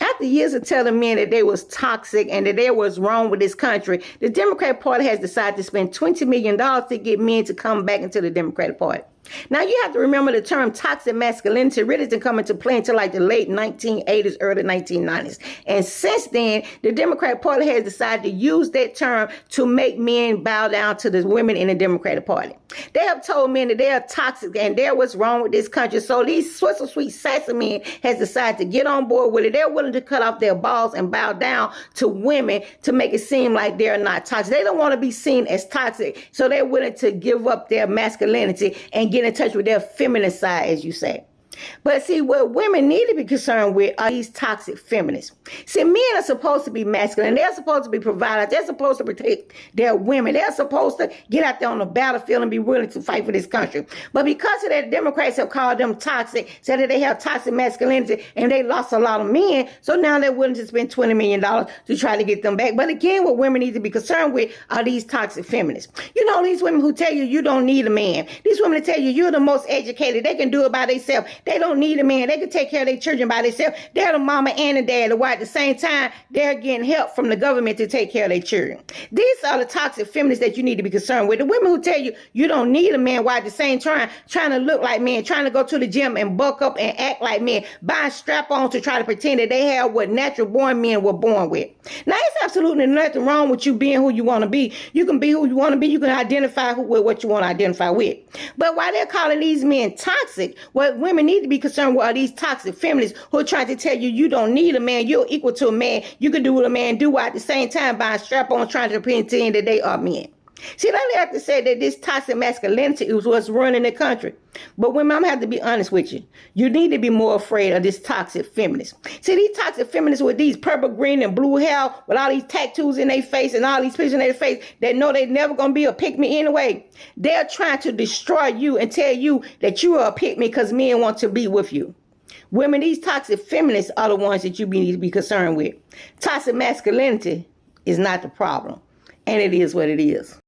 After years of telling men that they was toxic and that there was wrong with this country, the Democratic Party has decided to spend $20 million to get men to come back into the Democratic Party. Now, you have to remember the term toxic masculinity really didn't come into play until like the late 1980s, early 1990s. And since then, the Democratic Party has decided to use that term to make men bow down to the women in the Democratic Party. They have told men that they are toxic and they're what's wrong with this country. So these sweet, sassy men has decided to get on board with it. They're willing to cut off their balls and bow down to women to make it seem like they're not toxic. They don't want to be seen as toxic. So they're willing to give up their masculinity and get in touch with their feminine side, as you say. But see, what women need to be concerned with are these toxic feminists. See, men are supposed to be masculine. They're supposed to be providers. They're supposed to protect their women. They're supposed to get out there on the battlefield and be willing to fight for this country. But because of that, Democrats have called them toxic, said that they have toxic masculinity, and they lost a lot of men. So now they're willing to spend $20 million to try to get them back. But again, what women need to be concerned with are these toxic feminists. You know, these women who tell you you don't need a man. These women that tell you you're the most educated. They can do it by themselves. They don't need a man. They can take care of their children by themselves. They're the mama and the dad. While at the same time, they're getting help from the government to take care of their children. These are the toxic feminists that you need to be concerned with. The women who tell you you don't need a man while at the same time trying to look like men, trying to go to the gym and bulk up and act like men, buying strap-ons to try to pretend that they have what natural born men were born with. Now, it's absolutely nothing wrong with you being who you want to be. You can be who you want to be. You can identify with what you want to identify with. But while they're calling these men toxic, what women need to be concerned with are these toxic feminists who are trying to tell you you don't need a man, you're equal to a man, you can do what a man do while at the same time buying strap-on trying to pretend that they are men. See, they have to say that this toxic masculinity is what's running the country. But women, I'm going to have to be honest with you. You need to be more afraid of this toxic feminist. See, these toxic feminists with these purple, green, and blue hair, with all these tattoos in their face and all these pictures in their face, that know they're never going to be a pick-me anyway. They're trying to destroy you and tell you that you are a pick-me because men want to be with you. Women, these toxic feminists are the ones that you need to be concerned with. Toxic masculinity is not the problem. And it is what it is.